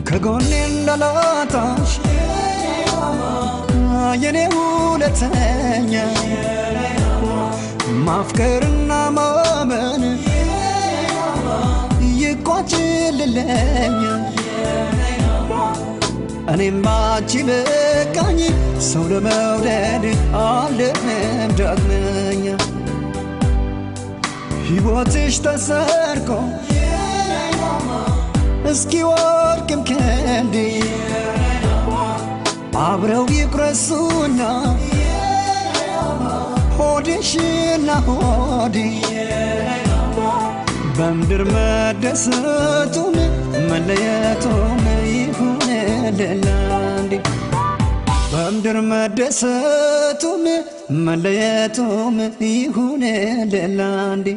ከጎኔ እንዳላጣሽ የኔ ውለተኛ ማፍቀርና ማመን ይቋጭልልኝ እኔም ባንቺ በቃኝ ሰው ለመውደድ አልደም ዳግመኛ ሕይወትሽ ተሰርቆ እስኪ ወርቅም ከንዲ አብረው ይቁረሱና ሆድሽና ሆዴ በምድር መደሰቱም መለየቱም ይሁን ለላንዲ በምድር መደሰቱም መለየቱም ይሁን ለላንዲ